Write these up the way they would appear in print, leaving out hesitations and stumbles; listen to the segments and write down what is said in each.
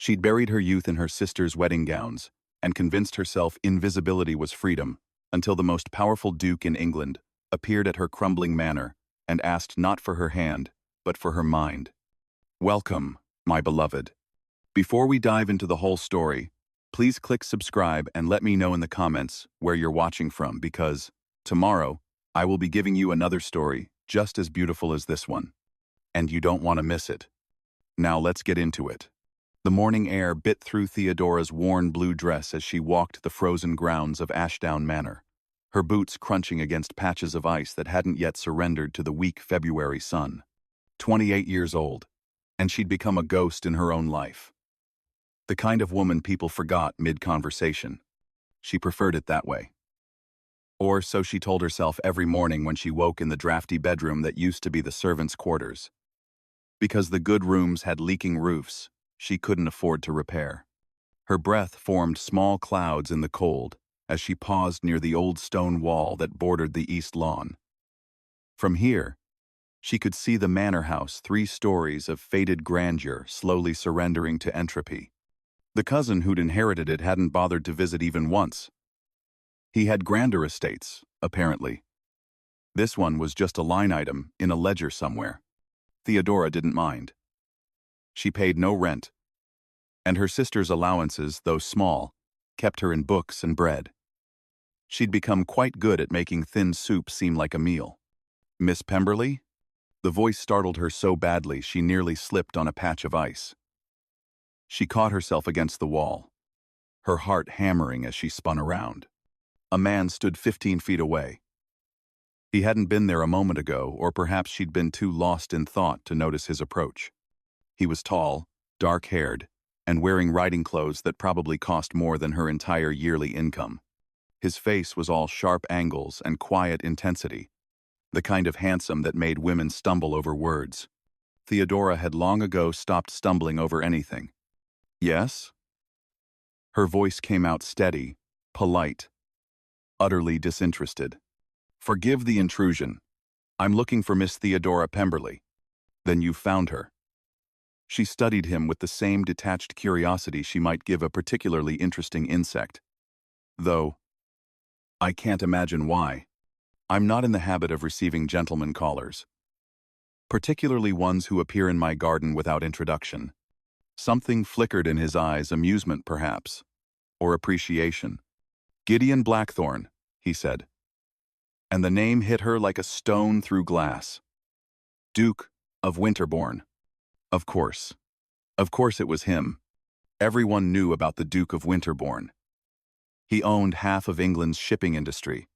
She'd buried her youth in her sister's wedding gowns and convinced herself invisibility was freedom until the most powerful duke in England appeared at her crumbling manor and asked not for her hand, but for her mind. Welcome, my beloved. Before we dive into the whole story, please click subscribe and let me know in the comments where you're watching from, because tomorrow I will be giving you another story just as beautiful as this one, and you don't want to miss it. Now let's get into it. The morning air bit through Theodora's worn blue dress as she walked the frozen grounds of Ashdown Manor, her boots crunching against patches of ice that hadn't yet surrendered to the weak February sun. 28 years old, and she'd become a ghost in her own life. The kind of woman people forgot mid-conversation. She preferred it that way. Or so she told herself every morning when she woke in the drafty bedroom that used to be the servants' quarters. Because the good rooms had leaking roofs she couldn't afford to repair. Her breath formed small clouds in the cold as she paused near the old stone wall that bordered the east lawn. From here, she could see the manor house, 3 stories of faded grandeur slowly surrendering to entropy. The cousin who'd inherited it hadn't bothered to visit even once. He had grander estates, apparently. This one was just a line item in a ledger somewhere. Theodora didn't mind. She paid no rent, and her sister's allowances, though small, kept her in books and bread. She'd become quite good at making thin soup seem like a meal. Miss Pemberly? The voice startled her so badly she nearly slipped on a patch of ice. She caught herself against the wall, her heart hammering as she spun around. A man stood 15 feet away. He hadn't been there a moment ago, or perhaps she'd been too lost in thought to notice his approach. He was tall, dark-haired, and wearing riding clothes that probably cost more than her entire yearly income. His face was all sharp angles and quiet intensity, the kind of handsome that made women stumble over words. Theodora had long ago stopped stumbling over anything. Yes? Her voice came out steady, polite, utterly disinterested. Forgive the intrusion. I'm looking for Miss Theodora Pemberly. Then you've found her. She studied him with the same detached curiosity she might give a particularly interesting insect. Though, I can't imagine why. I'm not in the habit of receiving gentlemen callers. Particularly ones who appear in my garden without introduction. Something flickered in his eyes, amusement perhaps, or appreciation. Gideon Blackthorn, he said. And the name hit her like a stone through glass. Duke of Winterbourne. Of course. Of course it was him. Everyone knew about the Duke of Winterbourne. He owned half of England's shipping industry,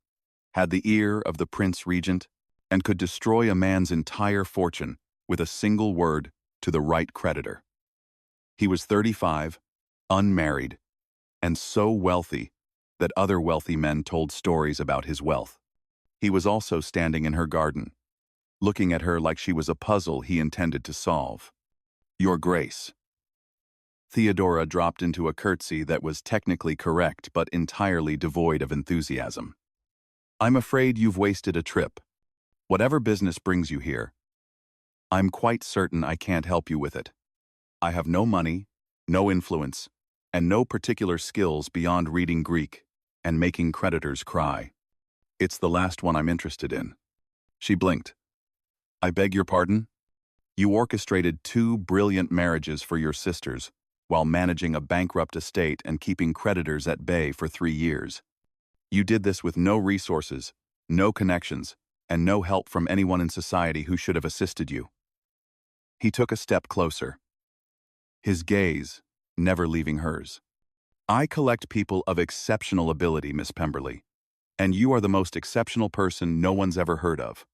had the ear of the Prince Regent, and could destroy a man's entire fortune with a single word to the right creditor. He was 35, unmarried, and so wealthy that other wealthy men told stories about his wealth. He was also standing in her garden, looking at her like she was a puzzle he intended to solve. Your Grace. Theodora dropped into a curtsy that was technically correct but entirely devoid of enthusiasm. I'm afraid you've wasted a trip. Whatever business brings you here, I'm quite certain I can't help you with it. I have no money, no influence, and no particular skills beyond reading Greek and making creditors cry. It's the last one I'm interested in. She blinked. I beg your pardon? You orchestrated 2 brilliant marriages for your sisters while managing a bankrupt estate and keeping creditors at bay for 3 years. You did this with no resources, no connections, and no help from anyone in society who should have assisted you. He took a step closer, his gaze never leaving hers. I collect people of exceptional ability, Miss Pemberly, and you are the most exceptional person no one's ever heard of.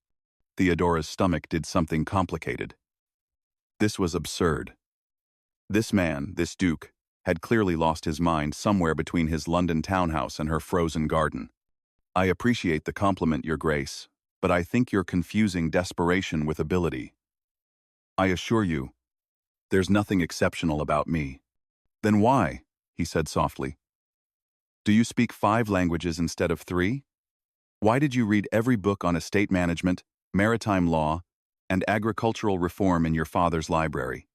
Theodora's stomach did something complicated. This was absurd. This man, this duke, had clearly lost his mind somewhere between his London townhouse and her frozen garden. I appreciate the compliment, Your Grace, but I think you're confusing desperation with ability. I assure you, there's nothing exceptional about me. Then why? He said softly. Do you speak 5 languages instead of 3? Why did you read every book on estate management, maritime law, and agricultural reform in your father's library?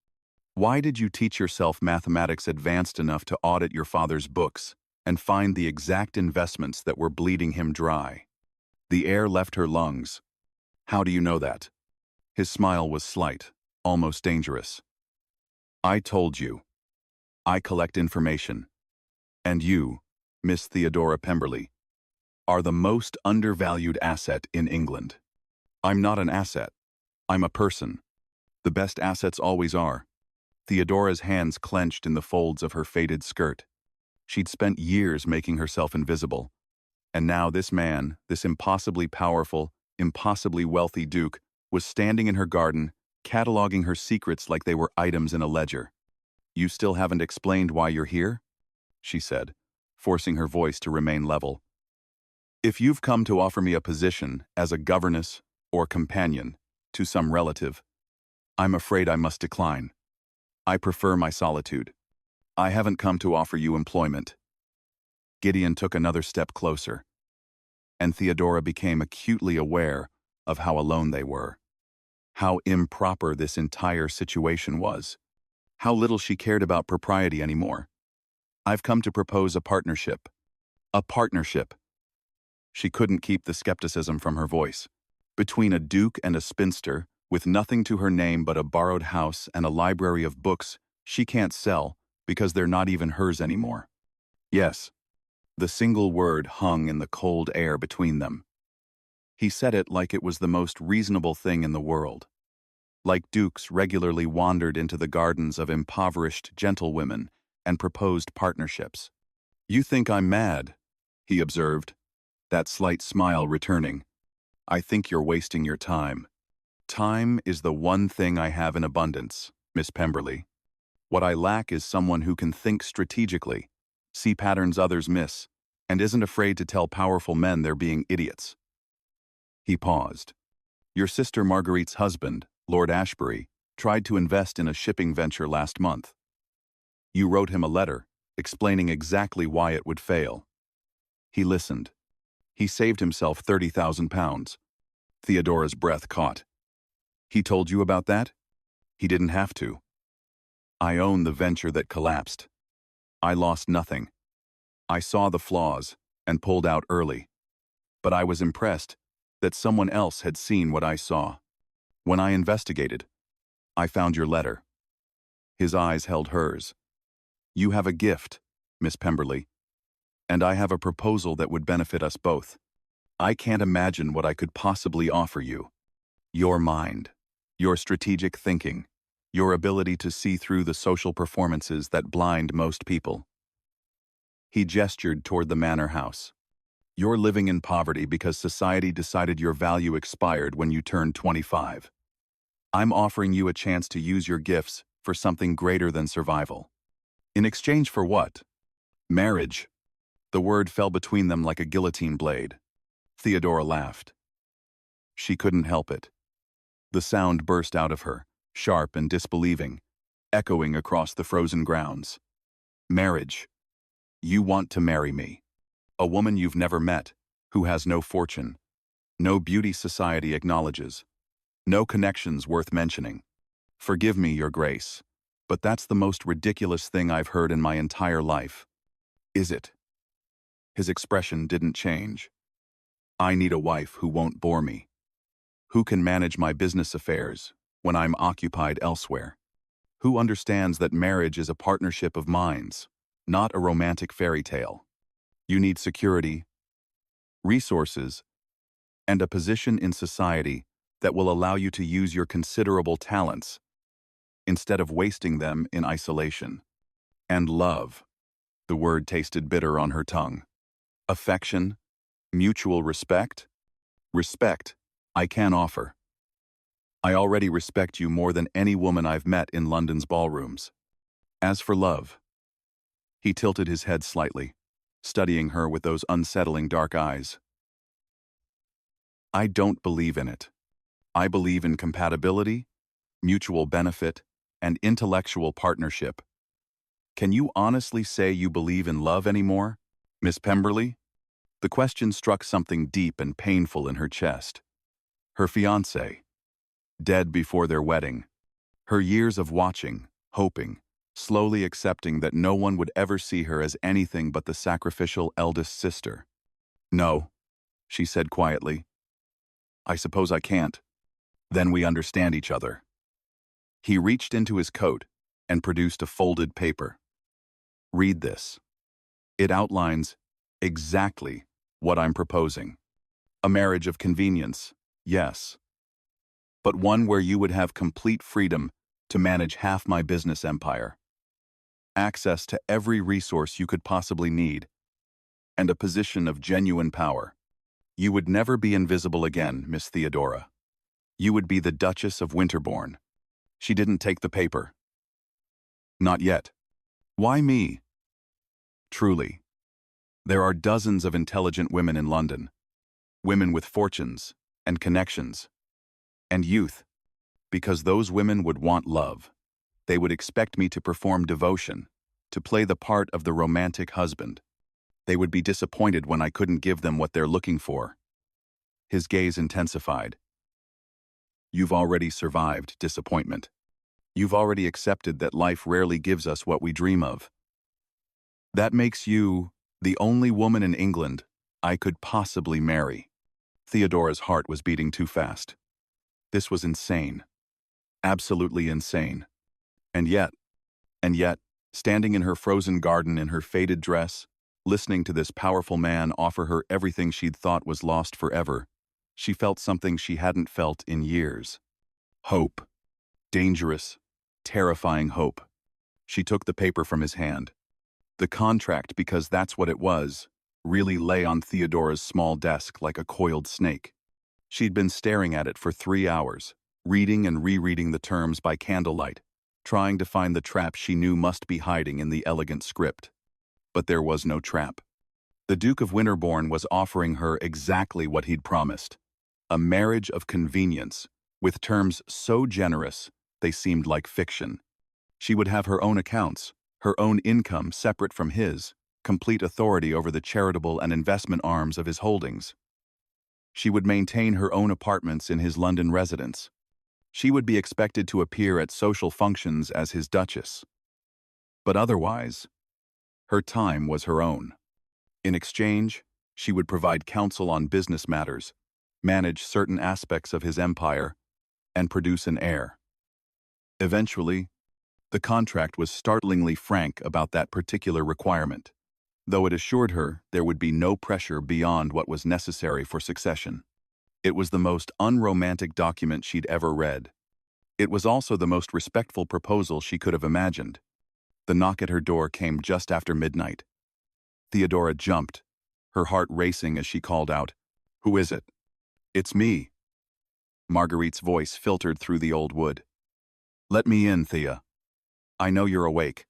Why did you teach yourself mathematics advanced enough to audit your father's books and find the exact investments that were bleeding him dry? The air left her lungs. How do you know that? His smile was slight, almost dangerous. I told you. I collect information. And you, Miss Theodora Pemberly, are the most undervalued asset in England. I'm not an asset. I'm a person. The best assets always are. Theodora's hands clenched in the folds of her faded skirt. She'd spent years making herself invisible. And now this man, this impossibly powerful, impossibly wealthy duke, was standing in her garden, cataloging her secrets like they were items in a ledger. You still haven't explained why you're here? She said, forcing her voice to remain level. If you've come to offer me a position as a governess or companion to some relative, I'm afraid I must decline. I prefer my solitude. I haven't come to offer you employment. Gideon took another step closer, and Theodora became acutely aware of how alone they were, how improper this entire situation was, how little she cared about propriety anymore. I've come to propose a partnership. A partnership. She couldn't keep the skepticism from her voice. Between a duke and a spinster, with nothing to her name but a borrowed house and a library of books she can't sell because they're not even hers anymore. Yes. The single word hung in the cold air between them. He said it like it was the most reasonable thing in the world. Like dukes regularly wandered into the gardens of impoverished gentlewomen and proposed partnerships. You think I'm mad, he observed, that slight smile returning. I think you're wasting your time. Time is the one thing I have in abundance, Miss Pemberly. What I lack is someone who can think strategically, see patterns others miss, and isn't afraid to tell powerful men they're being idiots. He paused. Your sister Marguerite's husband, Lord Ashbury, tried to invest in a shipping venture last month. You wrote him a letter, explaining exactly why it would fail. He listened. He saved himself £30,000. Theodora's breath caught. He told you about that? He didn't have to. I own the venture that collapsed. I lost nothing. I saw the flaws and pulled out early. But I was impressed that someone else had seen what I saw. When I investigated, I found your letter. His eyes held hers. You have a gift, Miss Pemberly, and I have a proposal that would benefit us both. I can't imagine what I could possibly offer you. Your mind, your strategic thinking, your ability to see through the social performances that blind most people. He gestured toward the manor house. You're living in poverty because society decided your value expired when you turned 25. I'm offering you a chance to use your gifts for something greater than survival. In exchange for what? Marriage. The word fell between them like a guillotine blade. Theodora laughed. She couldn't help it. The sound burst out of her, sharp and disbelieving, echoing across the frozen grounds. Marriage. You want to marry me. A woman you've never met, who has no fortune, no beauty society acknowledges, no connections worth mentioning. Forgive me, Your Grace, but that's the most ridiculous thing I've heard in my entire life. Is it? His expression didn't change. I need a wife who won't bore me, who can manage my business affairs when I'm occupied elsewhere, who understands that marriage is a partnership of minds, not a romantic fairy tale. You need security, resources, and a position in society that will allow you to use your considerable talents instead of wasting them in isolation. And love. The word tasted bitter on her tongue. Affection, mutual respect. Respect, I can offer. I already respect you more than any woman I've met in London's ballrooms. As for love, he tilted his head slightly, studying her with those unsettling dark eyes. I don't believe in it. I believe in compatibility, mutual benefit, and intellectual partnership. Can you honestly say you believe in love anymore, Miss Pemberly? The question struck something deep and painful in her chest. Her fiancé, dead before their wedding, her years of watching, hoping, slowly accepting that no one would ever see her as anything but the sacrificial eldest sister. "No," she said quietly. "I suppose I can't. Then we understand each other." He reached into his coat and produced a folded paper. "Read this. It outlines exactly what I'm proposing. A marriage of convenience, yes, but one where you would have complete freedom to manage half my business empire, access to every resource you could possibly need, and a position of genuine power. You would never be invisible again, Miss Theodora. You would be the Duchess of Winterbourne." She didn't take the paper. "Not yet." "Why me?" "Truly, there are dozens of intelligent women in London, women with fortunes and connections, and youth, because those women would want love. They would expect me to perform devotion, to play the part of the romantic husband. They would be disappointed when I couldn't give them what they're looking for." His gaze intensified. "You've already survived disappointment. You've already accepted that life rarely gives us what we dream of. That makes you the only woman in England I could possibly marry." Theodora's heart was beating too fast. This was insane. Absolutely insane. And yet, standing in her frozen garden in her faded dress, listening to this powerful man offer her everything she'd thought was lost forever, she felt something she hadn't felt in years. Hope. Dangerous, terrifying hope. She took the paper from his hand. The contract, because that's what it was, really lay on Theodora's small desk like a coiled snake. She'd been staring at it for 3 hours, reading and rereading the terms by candlelight, trying to find the trap she knew must be hiding in the elegant script. But there was no trap. The Duke of Winterbourne was offering her exactly what he'd promised. A marriage of convenience, with terms so generous they seemed like fiction. She would have her own accounts, her own income separate from his, complete authority over the charitable and investment arms of his holdings. She would maintain her own apartments in his London residence. She would be expected to appear at social functions as his duchess. But otherwise, her time was her own. In exchange, she would provide counsel on business matters, manage certain aspects of his empire, and produce an heir. Eventually, the contract was startlingly frank about that particular requirement, though it assured her there would be no pressure beyond what was necessary for succession. It was the most unromantic document she'd ever read. It was also the most respectful proposal she could have imagined. The knock at her door came just after midnight. Theodora jumped, her heart racing as she called out, "Who is it?" "It's me." Marguerite's voice filtered through the old wood. "Let me in, Thea. I know you're awake."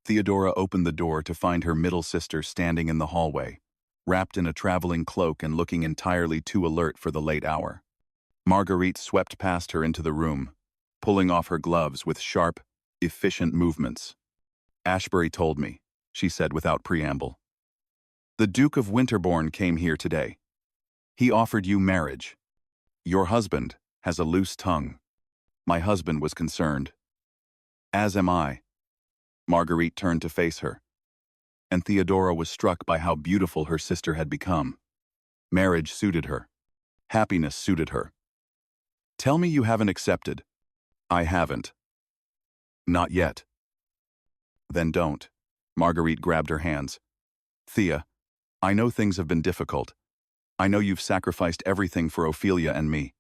Theodora opened the door to find her middle sister standing in the hallway, wrapped in a traveling cloak and looking entirely too alert for the late hour. Marguerite swept past her into the room, pulling off her gloves with sharp, efficient movements. "Ashbury told me," she said without preamble. "The Duke of Winterbourne came here today. He offered you marriage. Your husband has a loose tongue." My husband was concerned. "As am I." Marguerite turned to face her, and Theodora was struck by how beautiful her sister had become. Marriage suited her. Happiness suited her. "Tell me you haven't accepted." "I haven't." "Not yet." "Then don't." Marguerite grabbed her hands. "Thea, I know things have been difficult. I know you've sacrificed everything for Ophelia and me.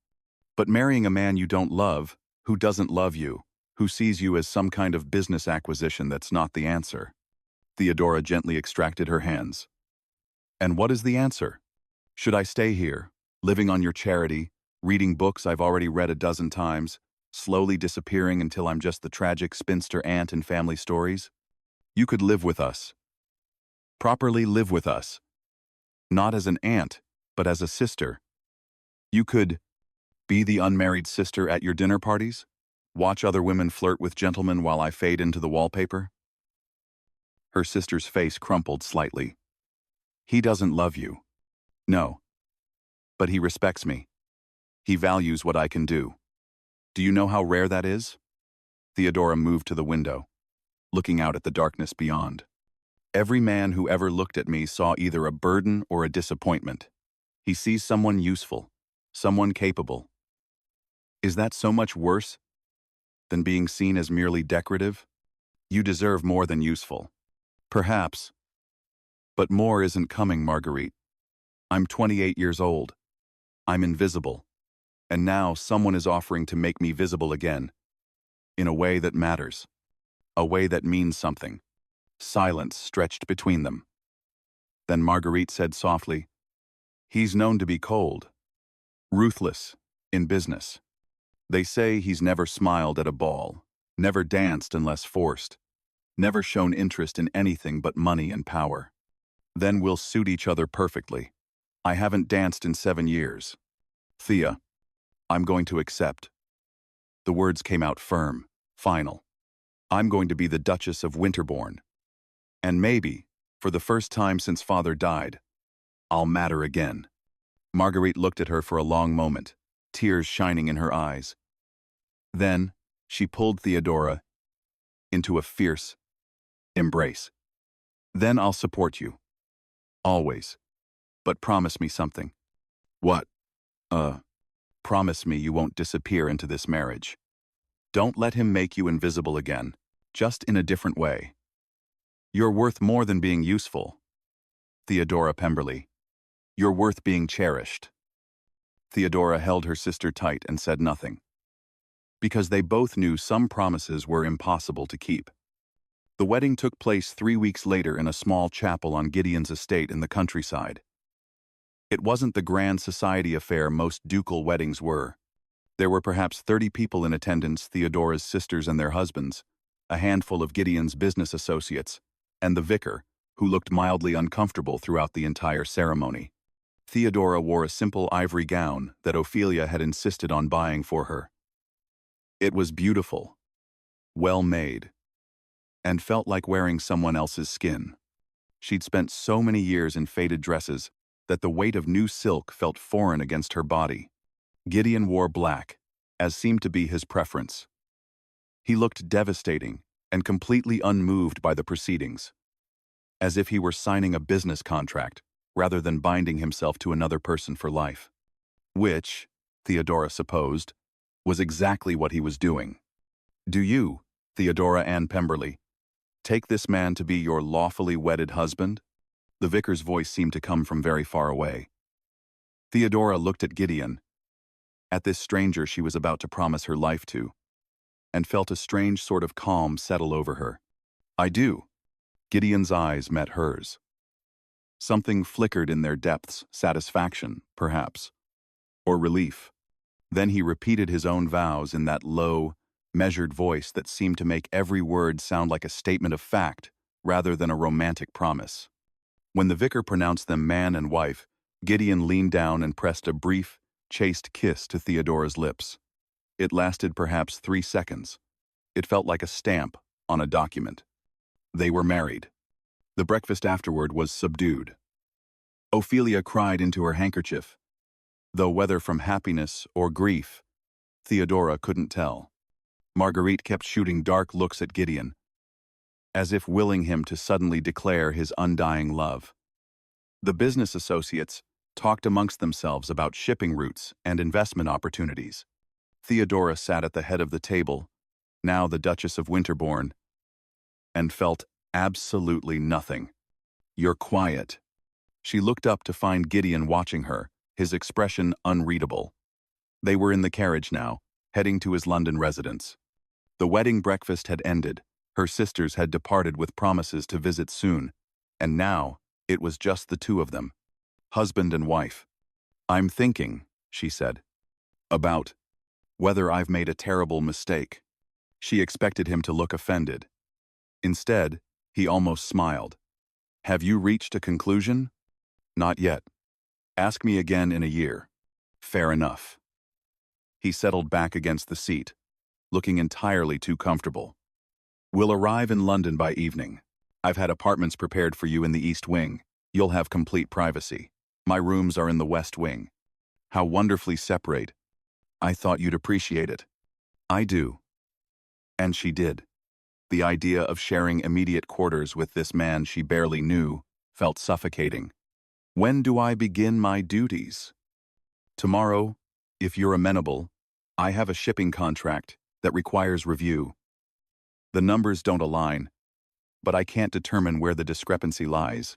But marrying a man you don't love, who doesn't love you, who sees you as some kind of business acquisition, that's not the answer." Theodora gently extracted her hands. "And what is the answer? Should I stay here, living on your charity, reading books I've already read a dozen times, slowly disappearing until I'm just the tragic spinster aunt in family stories? You could live with us. Properly live with us. Not as an aunt, but as a sister. You could be the unmarried sister at your dinner parties, watch other women flirt with gentlemen while I fade into the wallpaper." Her sister's face crumpled slightly. "He doesn't love you." "No. But he respects me. He values what I can do. Do you know how rare that is?" Theodora moved to the window, looking out at the darkness beyond. Every man who ever looked at me saw either a burden or a disappointment. He sees someone useful, someone capable. Is that so much worse than being seen as merely decorative? You deserve more than useful. Perhaps. But more isn't coming, Marguerite. I'm 28 years old. I'm invisible. And now someone is offering to make me visible again. In a way that matters. A way that means something. Silence stretched between them. Then Marguerite said softly, "He's known to be cold. Ruthless. In business. They say he's never smiled at a ball. Never danced unless forced. Never shown interest in anything but money and power. Then we'll suit each other perfectly. I haven't danced in 7 years. Thea, I'm going to accept." The words came out firm, final. I'm going to be the Duchess of Winterbourne. And maybe, for the first time since father died, I'll matter again. Marguerite looked at her for a long moment, tears shining in her eyes. Then, she pulled Theodora into a fierce embrace. "Then I'll support you. Always. But promise me something." "What?" Promise me you won't disappear into this marriage. Don't let him make you invisible again, just in a different way. You're worth more than being useful, Theodora Pemberly. You're worth being cherished." Theodora held her sister tight and said nothing, because they both knew some promises were impossible to keep. The wedding took place 3 weeks later in a small chapel on Gideon's estate in the countryside. It wasn't the grand society affair most ducal weddings were. There were perhaps 30 people in attendance, Theodora's sisters and their husbands, a handful of Gideon's business associates, and the vicar, who looked mildly uncomfortable throughout the entire ceremony. Theodora wore a simple ivory gown that Ophelia had insisted on buying for her. It was beautiful, well made, and felt like wearing someone else's skin. She'd spent so many years in faded dresses that the weight of new silk felt foreign against her body. Gideon wore black, as seemed to be his preference. He looked devastating and completely unmoved by the proceedings, as if he were signing a business contract rather than binding himself to another person for life. Which, Theodora supposed, was exactly what he was doing. "Do you, Theodora Ann Pemberly, take this man to be your lawfully wedded husband?" The vicar's voice seemed to come from very far away. Theodora looked at Gideon, at this stranger she was about to promise her life to, and felt a strange sort of calm settle over her. "I do." Gideon's eyes met hers. Something flickered in their depths, satisfaction, perhaps, or relief. Then he repeated his own vows in that low, measured voice that seemed to make every word sound like a statement of fact rather than a romantic promise. When the vicar pronounced them man and wife, Gideon leaned down and pressed a brief, chaste kiss to Theodora's lips. It lasted perhaps 3 seconds. It felt like a stamp on a document. They were married. The breakfast afterward was subdued. Ophelia cried into her handkerchief, though whether from happiness or grief, Theodora couldn't tell. Marguerite kept shooting dark looks at Gideon, as if willing him to suddenly declare his undying love. The business associates talked amongst themselves about shipping routes and investment opportunities. Theodora sat at the head of the table, now the Duchess of Winterbourne, and felt absolutely nothing. "You're quiet." She looked up to find Gideon watching her, his expression unreadable. They were in the carriage now, heading to his London residence. The wedding breakfast had ended. Her sisters had departed with promises to visit soon, and now it was just the two of them, husband and wife. "I'm thinking," she said, "about whether I've made a terrible mistake." She expected him to look offended. Instead, he almost smiled. "Have you reached a conclusion?" "Not yet. Ask me again in a year." "Fair enough." He settled back against the seat, looking entirely too comfortable. "We'll arrive in London by evening. I've had apartments prepared for you in the East Wing. You'll have complete privacy. My rooms are in the West Wing. How wonderfully separate. I thought you'd appreciate it." "I do." And she did. The idea of sharing immediate quarters with this man she barely knew felt suffocating. When do I begin my duties? Tomorrow, if you're amenable. I have a shipping contract that requires review. The numbers don't align, but I can't determine where the discrepancy lies.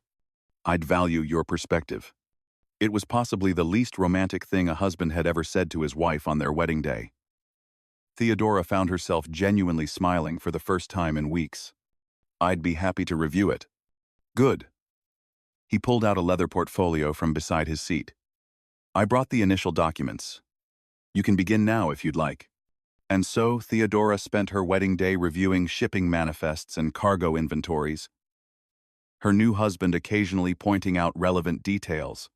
I'd value your perspective. It was possibly the least romantic thing a husband had ever said to his wife on their wedding day. Theodora found herself genuinely smiling for the first time in weeks. I'd be happy to review it. Good. He pulled out a leather portfolio from beside his seat. I brought the initial documents. You can begin now if you'd like. And so Theodora spent her wedding day reviewing shipping manifests and cargo inventories, her new husband occasionally pointing out relevant details,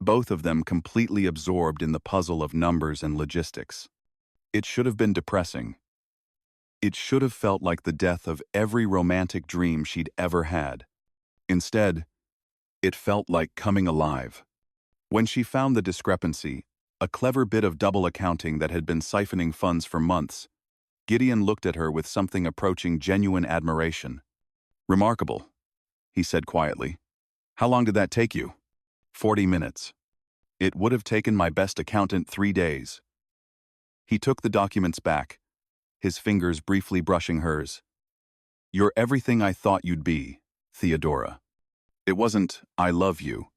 both of them completely absorbed in the puzzle of numbers and logistics. It should have been depressing. It should have felt like the death of every romantic dream she'd ever had. Instead, it felt like coming alive. When she found the discrepancy, a clever bit of double accounting that had been siphoning funds for months, Gideon looked at her with something approaching genuine admiration. Remarkable, he said quietly. How long did that take you? 40 minutes. It would have taken my best accountant 3 days. He took the documents back, his fingers briefly brushing hers. You're everything I thought you'd be, Theodora. It wasn't, I love you.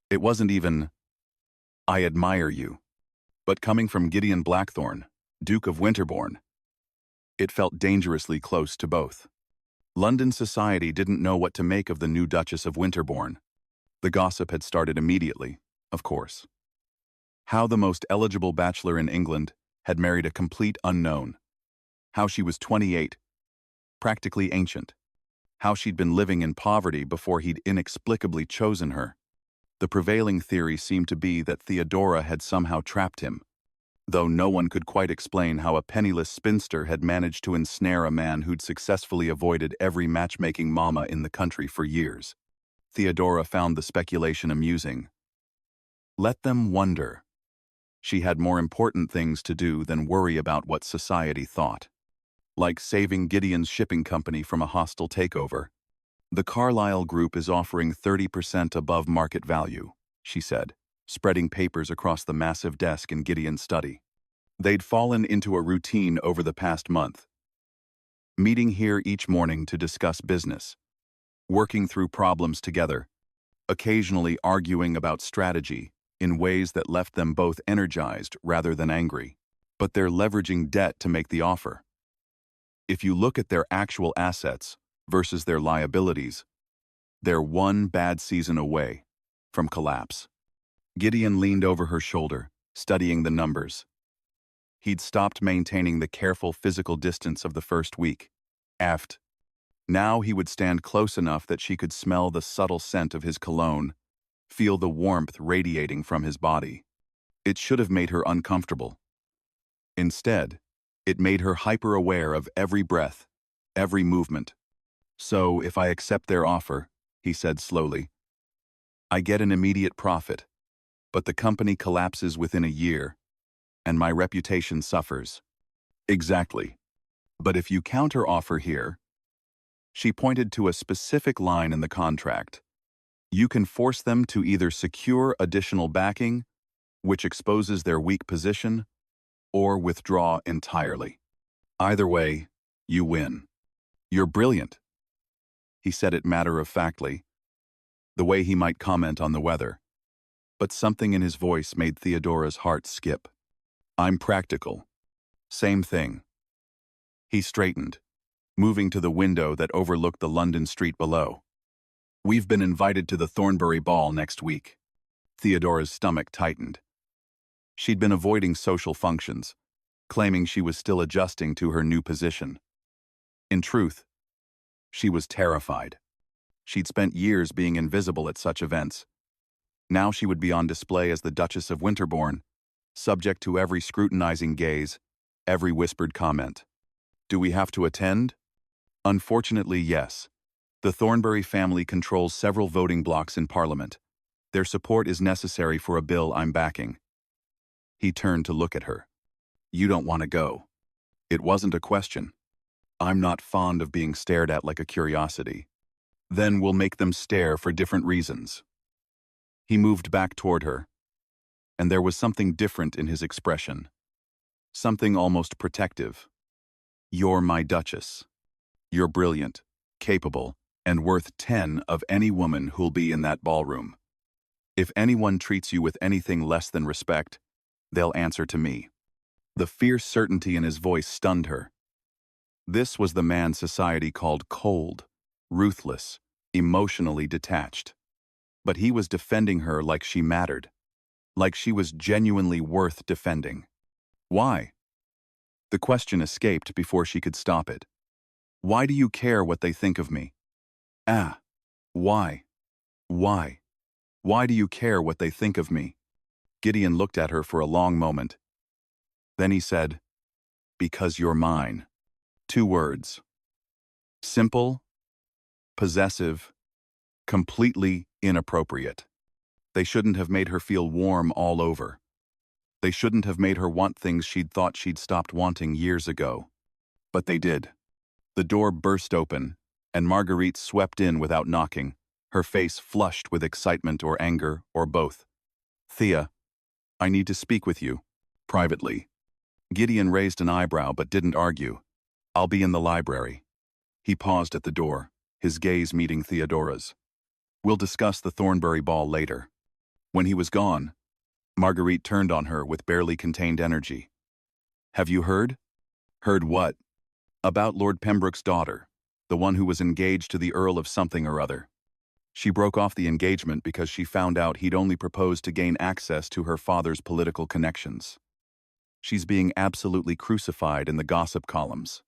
It wasn't even, I admire you. But coming from Gideon Blackthorn, Duke of Winterbourne, it felt dangerously close to both. London society didn't know what to make of the new Duchess of Winterbourne. The gossip had started immediately, of course. How the most eligible bachelor in England had married a complete unknown. How she was 28, practically ancient. How she'd been living in poverty before he'd inexplicably chosen her. The prevailing theory seemed to be that Theodora had somehow trapped him, though no one could quite explain how a penniless spinster had managed to ensnare a man who'd successfully avoided every matchmaking mama in the country for years. Theodora found the speculation amusing. Let them wonder. She had more important things to do than worry about what society thought. Like saving Gideon's shipping company from a hostile takeover. The Carlyle Group is offering 30% above market value, she said, spreading papers across the massive desk in Gideon's study. They'd fallen into a routine over the past month. Meeting here each morning to discuss business, working through problems together, occasionally arguing about strategy in ways that left them both energized rather than angry. But they're leveraging debt to make the offer. If you look at their actual assets versus their liabilities, they're one bad season away from collapse. Gideon leaned over her shoulder, studying the numbers. He'd stopped maintaining the careful physical distance of the first week. Now he would stand close enough that she could smell the subtle scent of his cologne, feel the warmth radiating from his body. It should have made her uncomfortable. Instead, it made her hyper-aware of every breath, every movement. So, if I accept their offer, he said slowly, I get an immediate profit, but the company collapses within a year, and my reputation suffers. Exactly. But if you counter-offer here, she pointed to a specific line in the contract, you can force them to either secure additional backing, which exposes their weak position, or withdraw entirely. Either way, you win. You're brilliant. He said it matter-of-factly, the way he might comment on the weather. But something in his voice made Theodora's heart skip. I'm practical. Same thing. He straightened, moving to the window that overlooked the London street below. We've been invited to the Thornbury Ball next week. Theodora's stomach tightened. She'd been avoiding social functions, claiming she was still adjusting to her new position. In truth, she was terrified. She'd spent years being invisible at such events. Now she would be on display as the Duchess of Winterbourne, subject to every scrutinizing gaze, every whispered comment. Do we have to attend? Unfortunately, yes. The Thornbury family controls several voting blocks in Parliament. Their support is necessary for a bill I'm backing. He turned to look at her. You don't want to go. It wasn't a question. I'm not fond of being stared at like a curiosity. Then we'll make them stare for different reasons. He moved back toward her, and there was something different in his expression. Something almost protective. You're my Duchess. You're brilliant, capable, and worth 10 of any woman who'll be in that ballroom. If anyone treats you with anything less than respect, they'll answer to me. The fierce certainty in his voice stunned her. This was the man society called cold, ruthless, emotionally detached. But he was defending her like she mattered, like she was genuinely worth defending. Why? The question escaped before she could stop it. Why do you care what they think of me? Why? Why? Why do you care what they think of me? Gideon looked at her for a long moment. Then he said, because you're mine. 2 words. Simple, possessive, completely inappropriate. They shouldn't have made her feel warm all over. They shouldn't have made her want things she'd thought she'd stopped wanting years ago. But they did. The door burst open, and Marguerite swept in without knocking, her face flushed with excitement or anger, or both. Thea, I need to speak with you, privately. Gideon raised an eyebrow but didn't argue. I'll be in the library. He paused at the door, his gaze meeting Theodora's. We'll discuss the Thornbury ball later. When he was gone, Marguerite turned on her with barely contained energy. Have you heard? Heard what? About Lord Pembroke's daughter, the one who was engaged to the Earl of something or other. She broke off the engagement because she found out he'd only proposed to gain access to her father's political connections. She's being absolutely crucified in the gossip columns.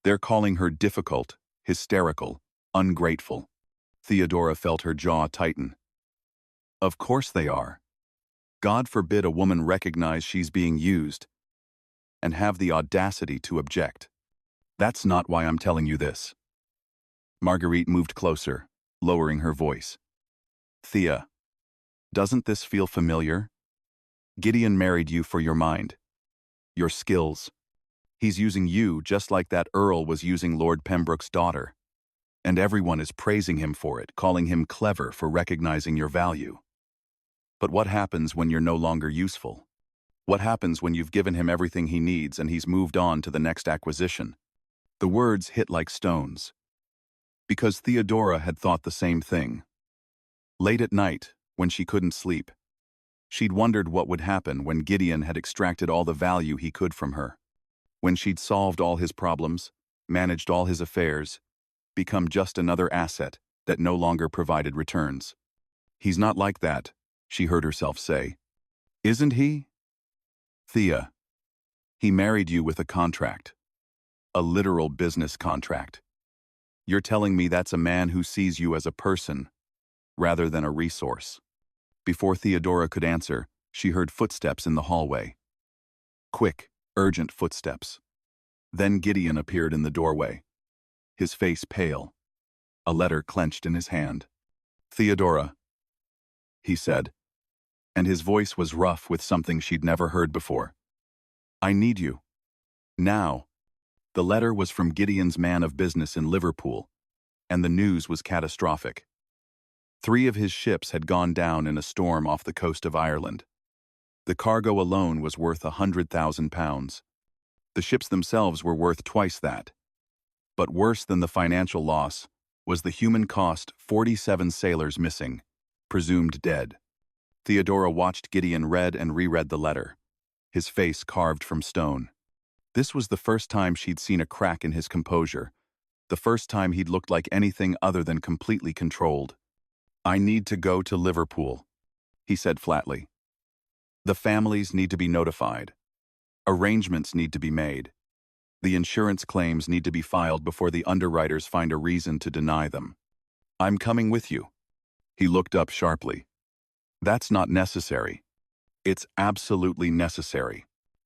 They're calling her difficult, hysterical, ungrateful. Theodora felt her jaw tighten. Of course they are. God forbid a woman recognize she's being used and have the audacity to object. That's not why I'm telling you this. Marguerite moved closer, lowering her voice. Thea, doesn't this feel familiar? Gideon married you for your mind, your skills. He's using you just like that Earl was using Lord Pembroke's daughter. And everyone is praising him for it, calling him clever for recognizing your value. But what happens when you're no longer useful? What happens when you've given him everything he needs and he's moved on to the next acquisition? The words hit like stones. Because Theodora had thought the same thing. Late at night, when she couldn't sleep, she'd wondered what would happen when Gideon had extracted all the value he could from her. When she'd solved all his problems, managed all his affairs, become just another asset that no longer provided returns. He's not like that, she heard herself say. Isn't he? Thea, he married you with a contract. A literal business contract. You're telling me that's a man who sees you as a person, rather than a resource. Before Theodora could answer, she heard footsteps in the hallway. Quick, urgent footsteps. Then Gideon appeared in the doorway, his face pale, a letter clenched in his hand. Theodora, he said, and his voice was rough with something she'd never heard before. I need you. Now. The letter was from Gideon's man of business in Liverpool, and the news was catastrophic. 3 of his ships had gone down in a storm off the coast of Ireland. The cargo alone was worth £100,000. The ships themselves were worth twice that. But worse than the financial loss was the human cost: 47 sailors missing, presumed dead. Theodora watched Gideon read and reread the letter, his face carved from stone. This was the first time she'd seen a crack in his composure, the first time he'd looked like anything other than completely controlled. I need to go to Liverpool, he said flatly. The families need to be notified. Arrangements need to be made. The insurance claims need to be filed before the underwriters find a reason to deny them. I'm coming with you. He looked up sharply. That's not necessary. It's absolutely necessary.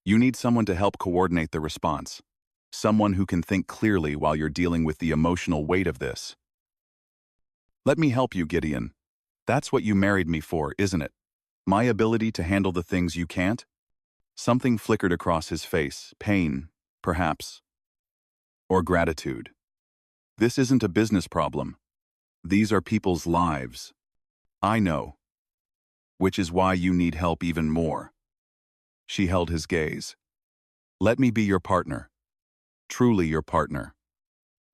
You need someone to help coordinate the response. Someone who can think clearly while you're dealing with the emotional weight of this. Let me help you, Gideon. That's what you married me for, isn't it? My ability to handle the things you can't? Something flickered across his face, pain, perhaps. Or gratitude. This isn't a business problem. These are people's lives. I know. Which is why you need help even more. She held his gaze. Let me be your partner. Truly your partner.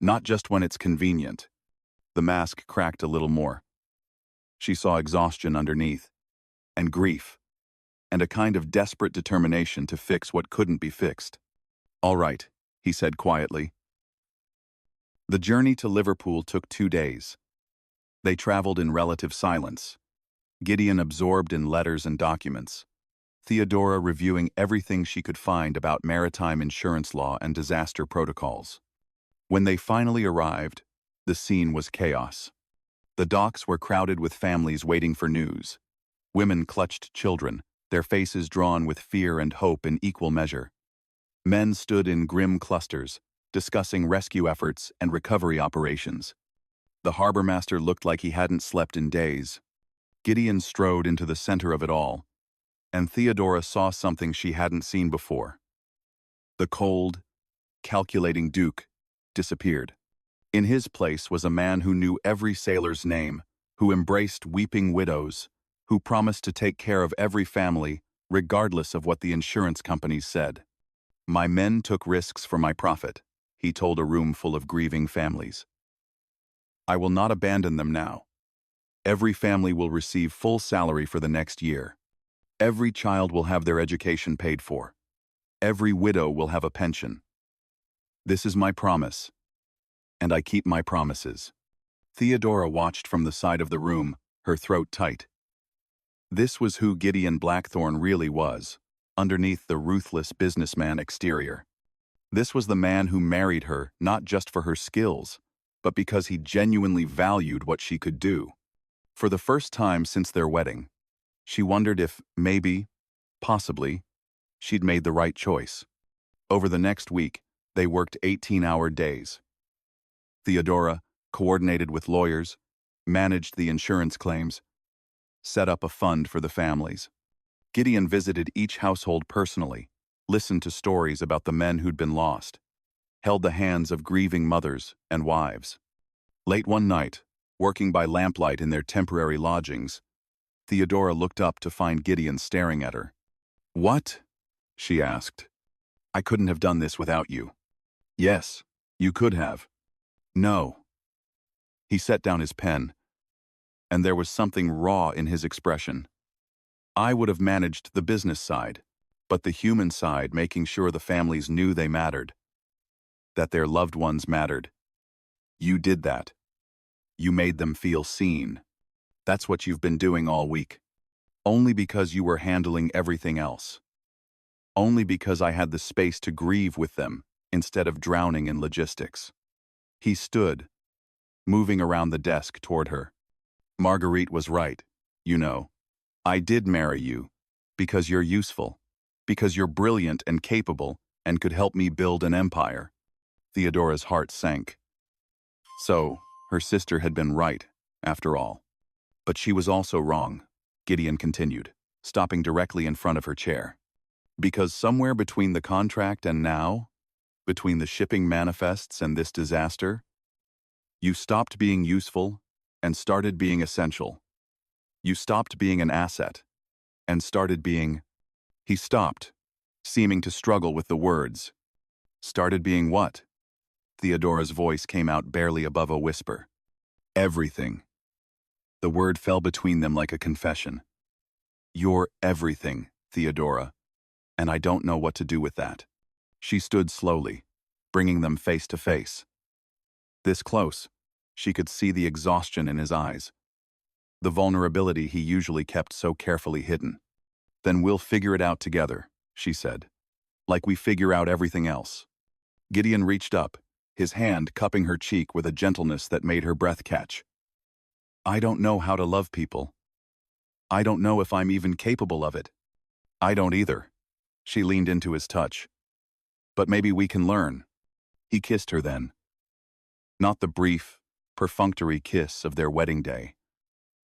Not just when it's convenient. The mask cracked a little more. She saw exhaustion underneath, and grief, and a kind of desperate determination to fix what couldn't be fixed. All right, he said quietly. The journey to Liverpool took 2 days. They traveled in relative silence, Gideon absorbed in letters and documents, Theodora reviewing everything she could find about maritime insurance law and disaster protocols. When they finally arrived, the scene was chaos. The docks were crowded with families waiting for news. Women clutched children, their faces drawn with fear and hope in equal measure. Men stood in grim clusters, discussing rescue efforts and recovery operations. The harbor master looked like he hadn't slept in days. Gideon strode into the center of it all, and Theodora saw something she hadn't seen before. The cold, calculating Duke disappeared. In his place was a man who knew every sailor's name, who embraced weeping widows, who promised to take care of every family, regardless of what the insurance companies said. My men took risks for my profit, he told a room full of grieving families. I will not abandon them now. Every family will receive full salary for the next year. Every child will have their education paid for. Every widow will have a pension. This is my promise, and I keep my promises. Theodora watched from the side of the room, her throat tight. This was who Gideon Blackthorn really was, underneath the ruthless businessman exterior. This was the man who married her not just for her skills, but because he genuinely valued what she could do. For the first time since their wedding, she wondered if, maybe, possibly, she'd made the right choice. Over the next week, they worked 18-hour days. Theodora coordinated with lawyers, managed the insurance claims, set up a fund for the families. Gideon visited each household personally, listened to stories about the men who'd been lost, held the hands of grieving mothers and wives. Late one night, working by lamplight in their temporary lodgings, Theodora looked up to find Gideon staring at her. What? She asked. I couldn't have done this without you. Yes, you could have. No. He set down his pen, and there was something raw in his expression. I would have managed the business side, but the human side, making sure the families knew they mattered, that their loved ones mattered. You did that. You made them feel seen. That's what you've been doing all week. Only because you were handling everything else. Only because I had the space to grieve with them instead of drowning in logistics. He stood, moving around the desk toward her. Marguerite was right, you know. I did marry you because you're useful, because you're brilliant and capable and could help me build an empire. Theodora's heart sank. So, her sister had been right, after all. But she was also wrong, Gideon continued, stopping directly in front of her chair. Because somewhere between the contract and now, between the shipping manifests and this disaster, you stopped being useful and started being essential. You stopped being an asset and started being... He stopped, seeming to struggle with the words. Started being what? Theodora's voice came out barely above a whisper. Everything. The word fell between them like a confession. You're everything, Theodora, and I don't know what to do with that. She stood slowly, bringing them face to face. This close, she could see the exhaustion in his eyes, the vulnerability he usually kept so carefully hidden. Then we'll figure it out together, she said, like we figure out everything else. Gideon reached up, his hand cupping her cheek with a gentleness that made her breath catch. I don't know how to love people. I don't know if I'm even capable of it. I don't either. She leaned into his touch. But maybe we can learn. He kissed her then. Not the brief, perfunctory kiss of their wedding day,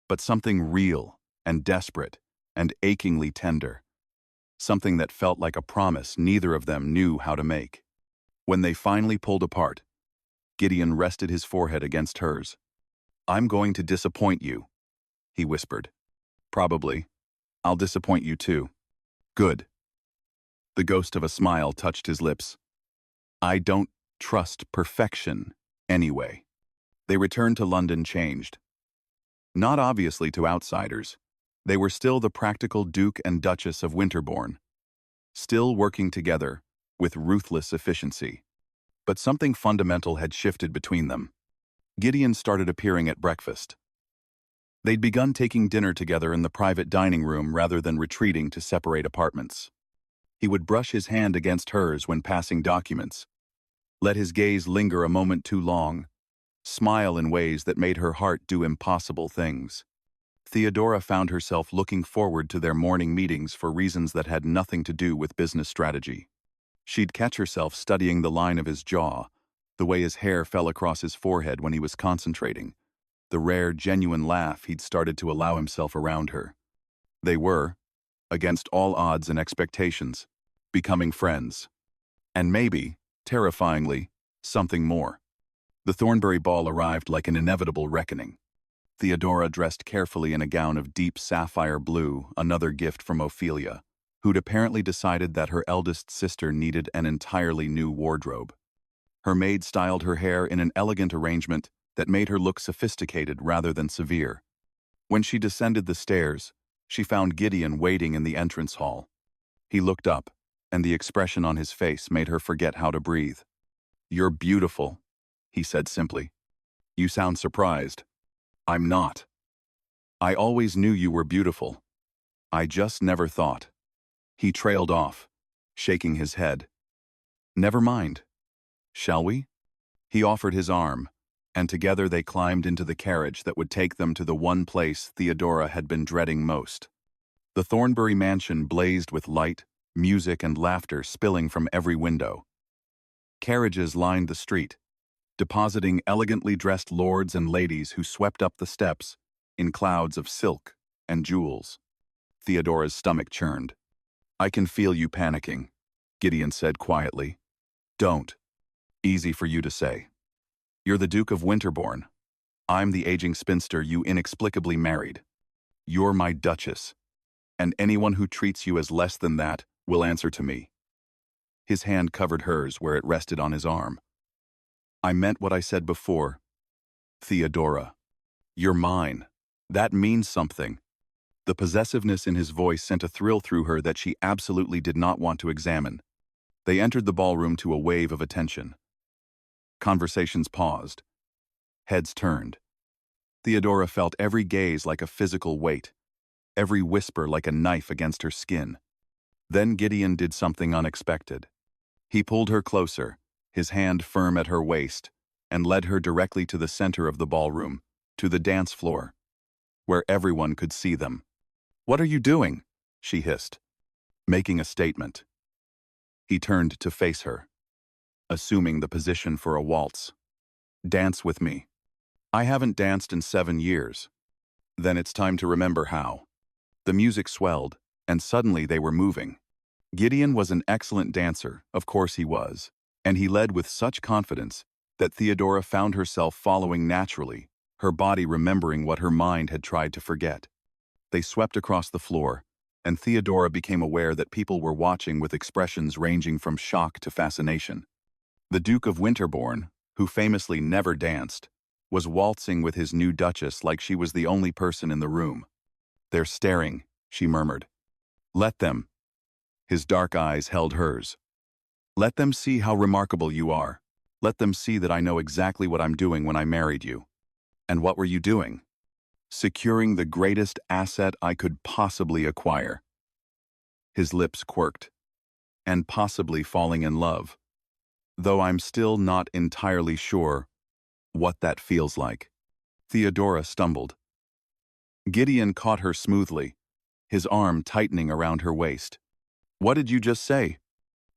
but something real and desperate and achingly tender. Something that felt like a promise neither of them knew how to make. When they finally pulled apart, Gideon rested his forehead against hers. "I'm going to disappoint you," he whispered. "Probably. I'll disappoint you too." "Good." The ghost of a smile touched his lips. "I don't trust perfection, anyway." They returned to London changed. Not obviously to outsiders. They were still the practical Duke and Duchess of Winterbourne, still working together with ruthless efficiency. But something fundamental had shifted between them. Gideon started appearing at breakfast. They'd begun taking dinner together in the private dining room rather than retreating to separate apartments. He would brush his hand against hers when passing documents, let his gaze linger a moment too long, smile in ways that made her heart do impossible things. Theodora found herself looking forward to their morning meetings for reasons that had nothing to do with business strategy. She'd catch herself studying the line of his jaw, the way his hair fell across his forehead when he was concentrating, the rare, genuine laugh he'd started to allow himself around her. They were, against all odds and expectations, becoming friends. And maybe, terrifyingly, something more. The Thornbury ball arrived like an inevitable reckoning. Theodora dressed carefully in a gown of deep sapphire blue, another gift from Ophelia, who'd apparently decided that her eldest sister needed an entirely new wardrobe. Her maid styled her hair in an elegant arrangement that made her look sophisticated rather than severe. When she descended the stairs, she found Gideon waiting in the entrance hall. He looked up, and the expression on his face made her forget how to breathe. "You're beautiful," he said simply. "You sound surprised." "I'm not. I always knew you were beautiful. I just never thought." He trailed off, shaking his head. "Never mind. Shall we?" He offered his arm, and together they climbed into the carriage that would take them to the one place Theodora had been dreading most. The Thornbury mansion blazed with light, music, and laughter spilling from every window. Carriages lined the street, depositing elegantly dressed lords and ladies who swept up the steps in clouds of silk and jewels. Theodora's stomach churned. "I can feel you panicking," Gideon said quietly. "Don't. Easy for you to say. You're the Duke of Winterbourne. I'm the aging spinster you inexplicably married. You're my Duchess, and anyone who treats you as less than that will answer to me." His hand covered hers where it rested on his arm. "I meant what I said before. Theodora. You're mine. That means something." The possessiveness in his voice sent a thrill through her that she absolutely did not want to examine. They entered the ballroom to a wave of attention. Conversations paused. Heads turned. Theodora felt every gaze like a physical weight, every whisper like a knife against her skin. Then Gideon did something unexpected. He pulled her closer, his hand firm at her waist, and led her directly to the center of the ballroom, to the dance floor, where everyone could see them. "What are you doing?" she hissed. "Making a statement." He turned to face her, assuming the position for a waltz. "Dance with me." "I haven't danced in 7 years." "Then it's time to remember how." The music swelled, and suddenly they were moving. Gideon was an excellent dancer, of course he was, and he led with such confidence that Theodora found herself following naturally, her body remembering what her mind had tried to forget. They swept across the floor, and Theodora became aware that people were watching with expressions ranging from shock to fascination. The Duke of Winterbourne, who famously never danced, was waltzing with his new Duchess like she was the only person in the room. "They're staring," she murmured. "Let them." His dark eyes held hers. "Let them see how remarkable you are. Let them see that I know exactly what I'm doing when I married you." "And what were you doing?" "Securing the greatest asset I could possibly acquire." His lips quirked. "And possibly falling in love. Though I'm still not entirely sure what that feels like." Theodora stumbled. Gideon caught her smoothly, his arm tightening around her waist. "What did you just say?"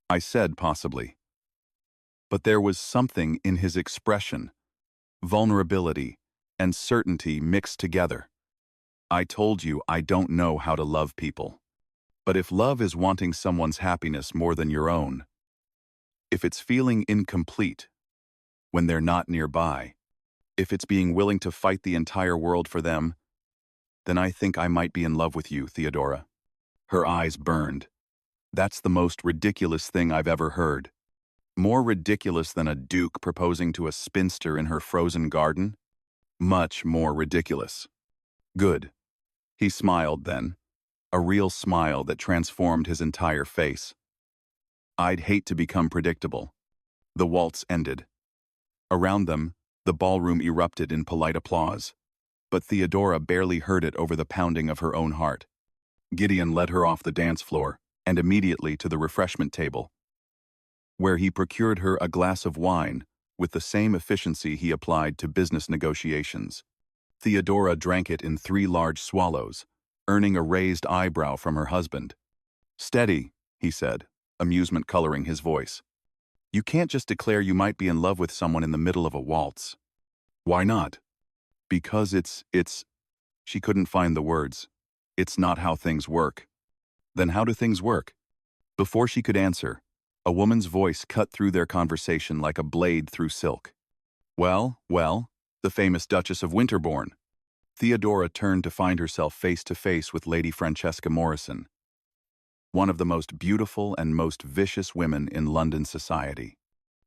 "I said possibly." But there was something in his expression, vulnerability and certainty mixed together. "I told you I don't know how to love people. But if love is wanting someone's happiness more than your own, If it's feeling incomplete when they're not nearby, if it's being willing to fight the entire world for them, then I think I might be in love with you, Theodora. Her eyes burned. That's the most ridiculous thing I've ever heard. More ridiculous than a duke proposing to a spinster in her frozen garden? Much more ridiculous. Good. He smiled then, a real smile that transformed his entire face. I'd hate to become predictable. The waltz ended. Around them, the ballroom erupted in polite applause, but Theodora barely heard it over the pounding of her own heart. Gideon led her off the dance floor and immediately to the refreshment table, where he procured her a glass of wine with the same efficiency he applied to business negotiations. Theodora drank it in 3 large swallows, earning a raised eyebrow from her husband. "Steady," he said, amusement coloring his voice. "You can't just declare you might be in love with someone in the middle of a waltz." "Why not?" "Because it's... She couldn't find the words. "It's not how things work." "Then how do things work?" Before she could answer, a woman's voice cut through their conversation like a blade through silk. Well, the famous Duchess of Winterbourne." Theodora turned to find herself face to face with Lady Francesca Morrison, one of the most beautiful and most vicious women in London society.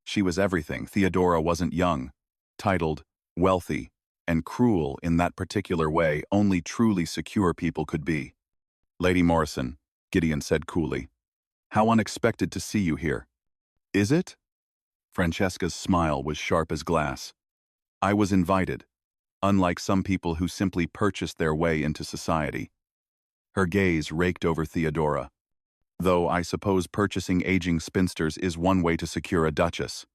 She was everything Theodora wasn't: young, titled, wealthy, and cruel in that particular way only truly secure people could be. "Lady Morrison," Gideon said coolly, "how unexpected to see you here." "Is it?" Francesca's smile was sharp as glass. "I was invited, unlike some people who simply purchased their way into society." Her gaze raked over Theodora. "Though I suppose purchasing aging spinsters is one way to secure a duchess.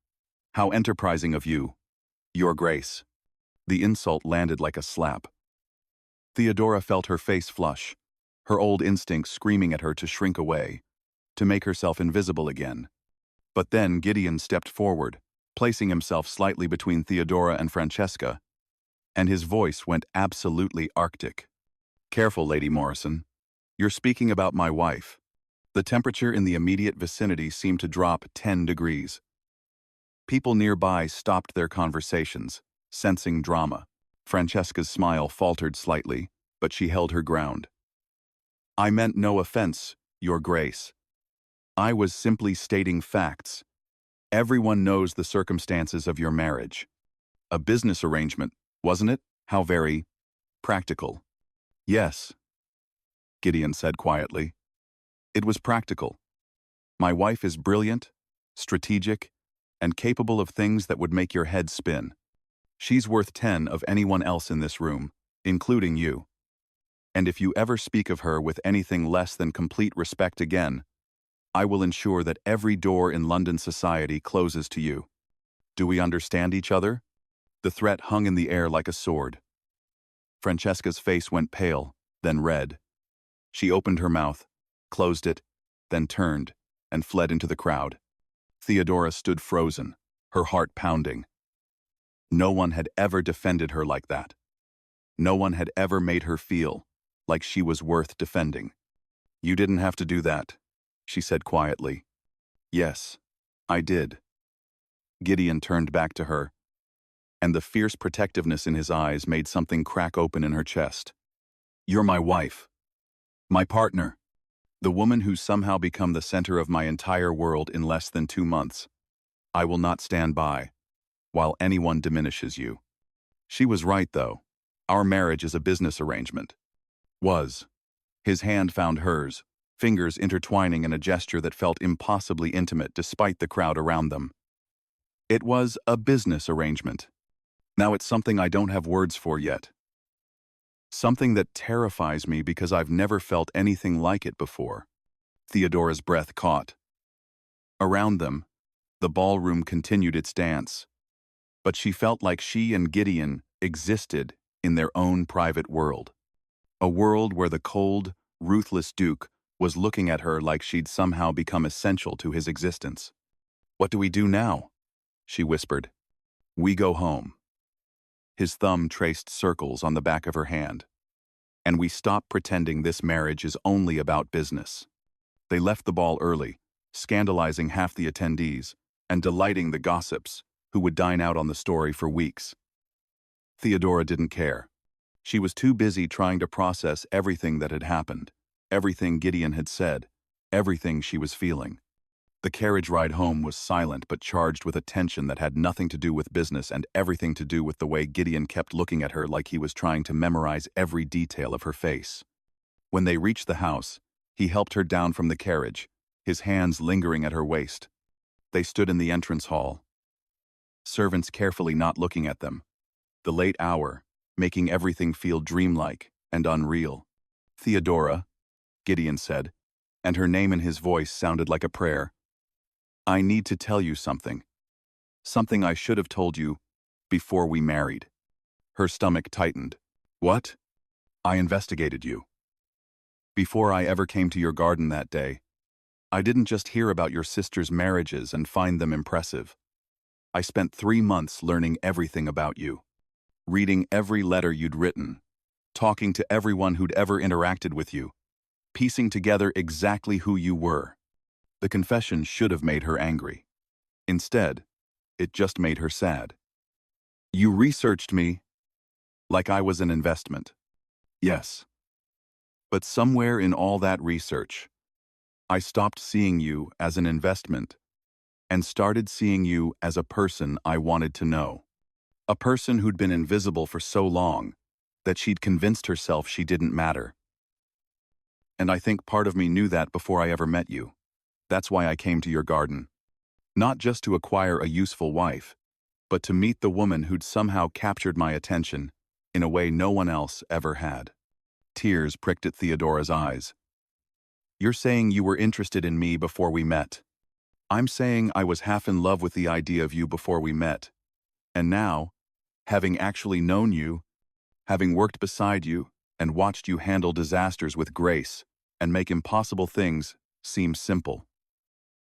How enterprising of you, Your Grace." The insult landed like a slap. Theodora felt her face flush, her old instinct screaming at her to shrink away, to make herself invisible again. But then Gideon stepped forward, placing himself slightly between Theodora and Francesca, and his voice went absolutely arctic. "Careful, Lady Morrison. You're speaking about my wife." The temperature in the immediate vicinity seemed to drop 10 degrees. People nearby stopped their conversations, sensing drama. Francesca's smile faltered slightly, but she held her ground. "I meant no offense, Your Grace. I was simply stating facts. Everyone knows the circumstances of your marriage. A business arrangement, wasn't it? How very practical." "Yes," Gideon said quietly. "It was practical. My wife is brilliant, strategic, and capable of things that would make your head spin. She's worth 10 of anyone else in this room, including you. And if you ever speak of her with anything less than complete respect again, I will ensure that every door in London society closes to you. Do we understand each other?" The threat hung in the air like a sword. Francesca's face went pale, then red. She opened her mouth, closed it, then turned, and fled into the crowd. Theodora stood frozen, her heart pounding. No one had ever defended her like that. No one had ever made her feel like she was worth defending. "You didn't have to do that," she said quietly. "Yes, I did." Gideon turned back to her, and the fierce protectiveness in his eyes made something crack open in her chest. "You're my wife, my partner, the woman who's somehow become the center of my entire world in less than 2 months. I will not stand by while anyone diminishes you." She was right, though. Our marriage is a business arrangement. Was. His hand found hers, fingers intertwining in a gesture that felt impossibly intimate despite the crowd around them. It was a business arrangement. Now it's something I don't have words for yet. Something that terrifies me because I've never felt anything like it before. Theodora's breath caught. Around them, the ballroom continued its dance, but she felt like she and Gideon existed in their own private world. A world where the cold, ruthless Duke was looking at her like she'd somehow become essential to his existence. "What do we do now?" she whispered. "We go home." His thumb traced circles on the back of her hand. "And we stop pretending this marriage is only about business." They left the ball early, scandalizing half the attendees, and delighting the gossips, who would dine out on the story for weeks. Theodora didn't care. She was too busy trying to process everything that had happened, everything Gideon had said, everything she was feeling. The carriage ride home was silent but charged with a tension that had nothing to do with business and everything to do with the way Gideon kept looking at her like he was trying to memorize every detail of her face. When they reached the house, he helped her down from the carriage, his hands lingering at her waist. They stood in the entrance hall, servants carefully not looking at them. The late hour, making everything feel dreamlike and unreal. "Theodora," Gideon said, and her name in his voice sounded like a prayer. "I need to tell you something. Something I should have told you before we married." Her stomach tightened. "What?" "I investigated you. Before I ever came to your garden that day, I didn't just hear about your sisters' marriages and find them impressive. I spent 3 months learning everything about you, reading every letter you'd written, talking to everyone who'd ever interacted with you, piecing together exactly who you were." The confession should have made her angry. Instead, it just made her sad. "You researched me like I was an investment." "Yes. But somewhere in all that research, I stopped seeing you as an investment and started seeing you as a person I wanted to know. A person who'd been invisible for so long that she'd convinced herself she didn't matter. And I think part of me knew that before I ever met you. That's why I came to your garden. Not just to acquire a useful wife, but to meet the woman who'd somehow captured my attention in a way no one else ever had." Tears pricked at Theodora's eyes. "You're saying you were interested in me before we met. I'm saying I was half in love with the idea of you before we met. And now, having actually known you, having worked beside you and watched you handle disasters with grace and make impossible things seem simple."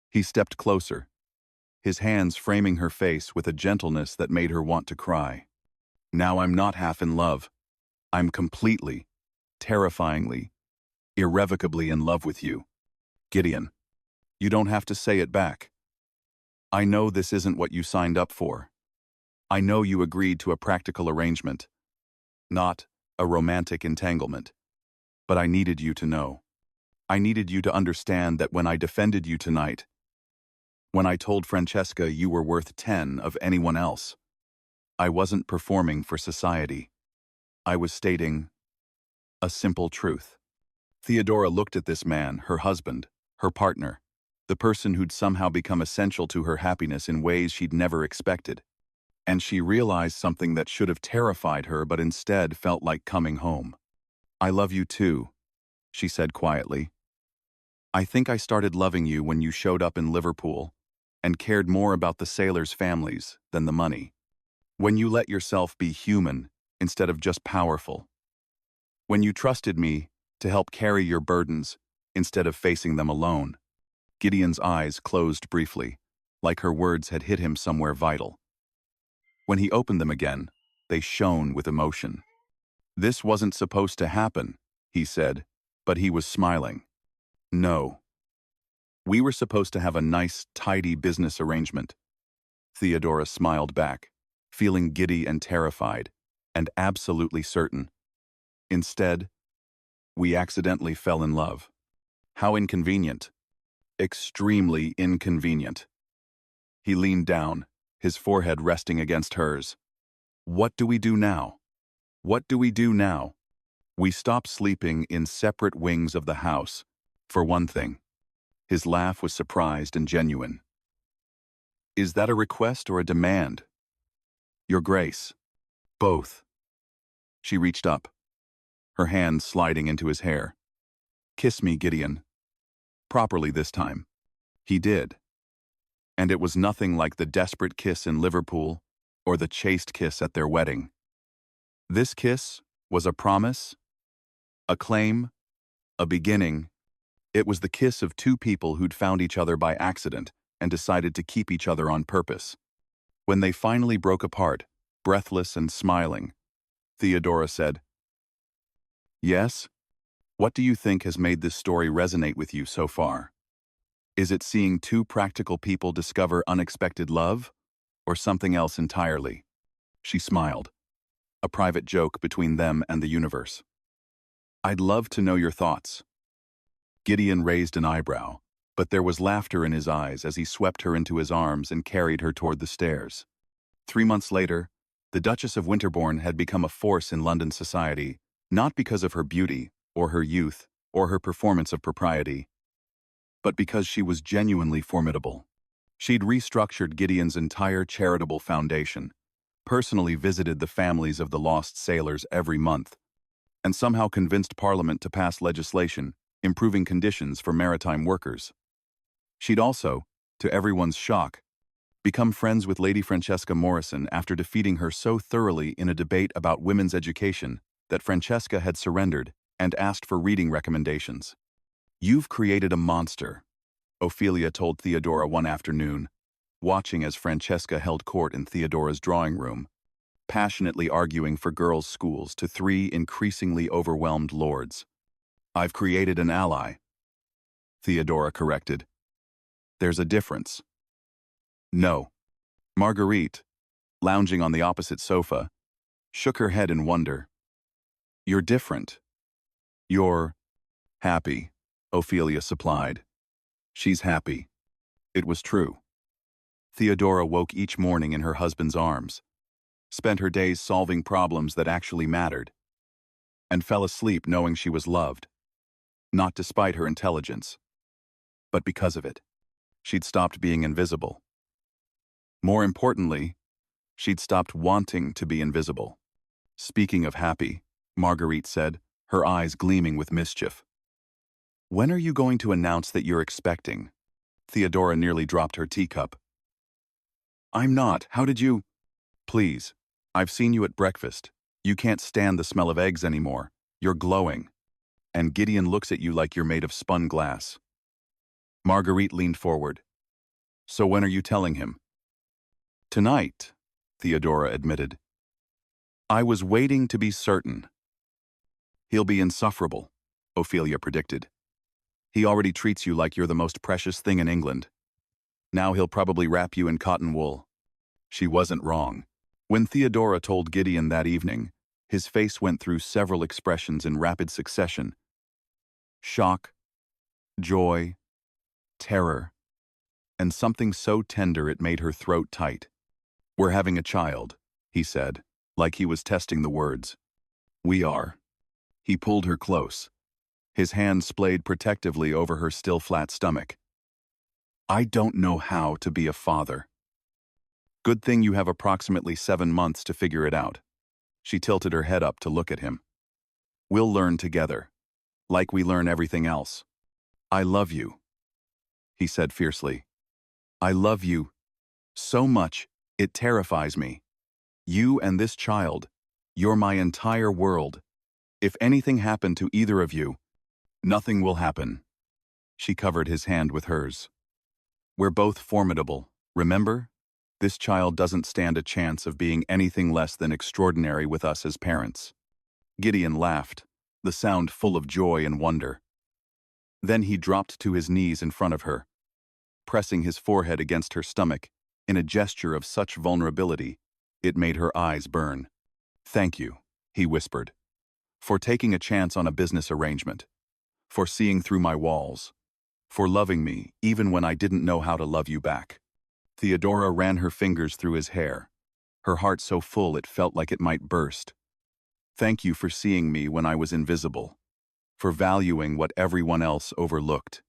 He stepped closer, his hands framing her face with a gentleness that made her want to cry. "Now I'm not half in love. I'm completely, terrifyingly, irrevocably in love with you. Gideon, you don't have to say it back. I know this isn't what you signed up for. I know you agreed to a practical arrangement, not a romantic entanglement. But I needed you to know. I needed you to understand that when I defended you tonight, when I told Francesca you were worth 10 of anyone else, I wasn't performing for society. I was stating a simple truth." Theodora looked at this man, her husband, her partner, the person who'd somehow become essential to her happiness in ways she'd never expected. And she realized something that should have terrified her but instead felt like coming home. "I love you too," she said quietly. "I think I started loving you when you showed up in Liverpool and cared more about the sailors' families than the money. When you let yourself be human instead of just powerful. When you trusted me to help carry your burdens instead of facing them alone." Gideon's eyes closed briefly, like her words had hit him somewhere vital. When he opened them again, they shone with emotion. "This wasn't supposed to happen," he said, but he was smiling. "No. We were supposed to have a nice, tidy business arrangement." Theodora smiled back, feeling giddy and terrified, and absolutely certain. "Instead, we accidentally fell in love. How inconvenient. Extremely inconvenient." He leaned down, his forehead resting against hers. "What do we do now? What do we do now? We stop sleeping in separate wings of the house, for one thing." His laugh was surprised and genuine. "Is that a request or a demand?" "Your Grace." "Both." She reached up, her hand sliding into his hair. "Kiss me, Gideon. Properly this time." He did. And it was nothing like the desperate kiss in Liverpool or the chaste kiss at their wedding. This kiss was a promise, a claim, a beginning. It was the kiss of two people who'd found each other by accident and decided to keep each other on purpose. When they finally broke apart, breathless and smiling, Theodora said, "Yes? What do you think has made this story resonate with you so far?" Is it seeing two practical people discover unexpected love, or something else entirely? She smiled, a private joke between them and the universe. I'd love to know your thoughts. Gideon raised an eyebrow, but there was laughter in his eyes as he swept her into his arms and carried her toward the stairs. 3 months later, the Duchess of Winterbourne had become a force in London society, not because of her beauty, or her youth, or her performance of propriety, but because she was genuinely formidable. She'd restructured Gideon's entire charitable foundation, personally visited the families of the lost sailors every month, and somehow convinced Parliament to pass legislation improving conditions for maritime workers. She'd also, to everyone's shock, become friends with Lady Francesca Morrison after defeating her so thoroughly in a debate about women's education that Francesca had surrendered and asked for reading recommendations. "You've created a monster," Ophelia told Theodora one afternoon, watching as Francesca held court in Theodora's drawing room, passionately arguing for girls' schools to 3 increasingly overwhelmed lords. "I've created an ally," Theodora corrected. "There's a difference." "No." Marguerite, lounging on the opposite sofa, shook her head in wonder. "You're different. You're happy," Ophelia supplied. "She's happy." It was true. Theodora woke each morning in her husband's arms, spent her days solving problems that actually mattered, and fell asleep knowing she was loved, not despite her intelligence, but because of it. She'd stopped being invisible. More importantly, she'd stopped wanting to be invisible. "Speaking of happy," Marguerite said, her eyes gleaming with mischief. "When are you going to announce that you're expecting?" Theodora nearly dropped her teacup. "I'm not. How did you—" "Please. I've seen you at breakfast. You can't stand the smell of eggs anymore. You're glowing. And Gideon looks at you like you're made of spun glass." Marguerite leaned forward. "So when are you telling him?" "Tonight," Theodora admitted. "I was waiting to be certain." "He'll be insufferable," Ophelia predicted. "He already treats you like you're the most precious thing in England. Now he'll probably wrap you in cotton wool." She wasn't wrong. When Theodora told Gideon that evening, his face went through several expressions in rapid succession: shock, joy, terror, and something so tender it made her throat tight. "We're having a child," he said, like he was testing the words. "We are." He pulled her close, his hand splayed protectively over her still flat stomach. "I don't know how to be a father." "Good thing you have approximately 7 months to figure it out." She tilted her head up to look at him. "We'll learn together, like we learn everything else." "I love you," he said fiercely. "I love you so much, it terrifies me. You and this child, you're my entire world. If anything happened to either of you, nothing will happen." She covered his hand with hers. "We're both formidable, remember? This child doesn't stand a chance of being anything less than extraordinary with us as parents." Gideon laughed, the sound full of joy and wonder. Then he dropped to his knees in front of her, pressing his forehead against her stomach in a gesture of such vulnerability it made her eyes burn. "Thank you," he whispered, "for taking a chance on a business arrangement, for seeing through my walls, for loving me even when I didn't know how to love you back." Theodora ran her fingers through his hair, her heart so full it felt like it might burst. "Thank you for seeing me when I was invisible, for valuing what everyone else overlooked,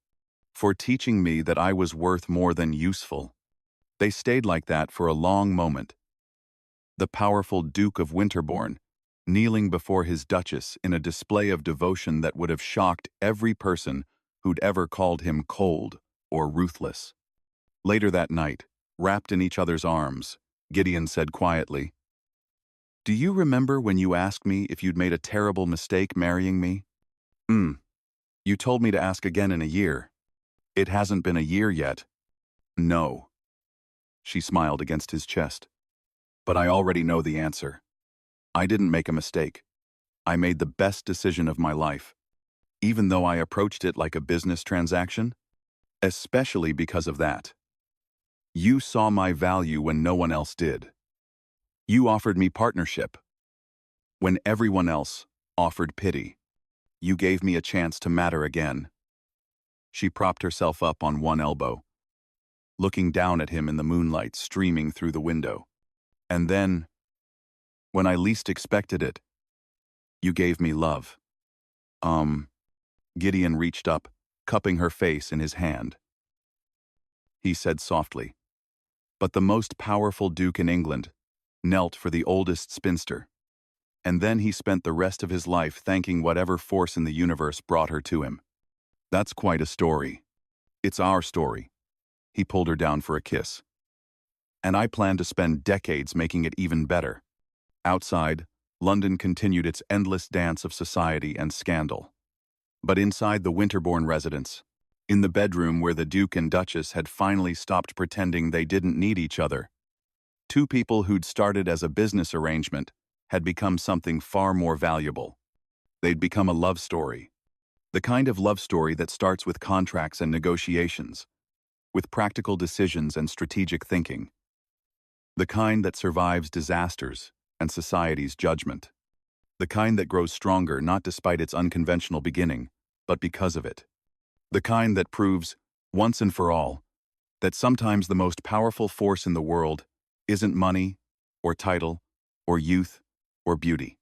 for teaching me that I was worth more than useful." They stayed like that for a long moment. The powerful Duke of Winterbourne, kneeling before his Duchess in a display of devotion that would have shocked every person who'd ever called him cold or ruthless. Later that night, wrapped in each other's arms, Gideon said quietly, "Do you remember when you asked me if you'd made a terrible mistake marrying me?" You told me to ask again in a year." "It hasn't been a year yet." "No." She smiled against his chest. "But I already know the answer. I didn't make a mistake. I made the best decision of my life, even though I approached it like a business transaction." especially because of that. You saw my value when no one else did. You offered me partnership when everyone else offered pity. You gave me a chance to matter again. She propped herself up on one elbow, looking down at him in the moonlight streaming through the window. And then, when I least expected it, you gave me love. Gideon reached up, cupping her face in his hand. He said softly, "But the most powerful duke in England knelt for the oldest spinster." And then he spent the rest of his life thanking whatever force in the universe brought her to him. That's quite a story. It's our story. He pulled her down for a kiss. And I plan to spend decades making it even better. Outside, London continued its endless dance of society and scandal. But inside the Winterbourne residence, in the bedroom where the Duke and Duchess had finally stopped pretending they didn't need each other, two people who'd started as a business arrangement had become something far more valuable. They'd become a love story. The kind of love story that starts with contracts and negotiations, with practical decisions and strategic thinking. The kind that survives disasters and society's judgment. The kind that grows stronger not despite its unconventional beginning, but because of it. The kind that proves, once and for all, that sometimes the most powerful force in the world isn't money, or title, or youth, or beauty.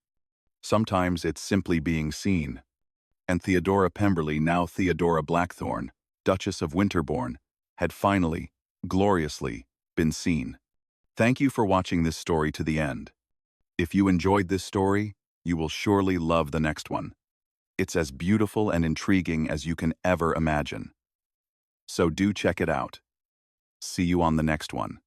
Sometimes it's simply being seen. And Theodora Pemberly, now Theodora Blackthorn, Duchess of Winterbourne, had finally, gloriously, been seen. Thank you for watching this story to the end. If you enjoyed this story, you will surely love the next one. It's as beautiful and intriguing as you can ever imagine. So do check it out. See you on the next one.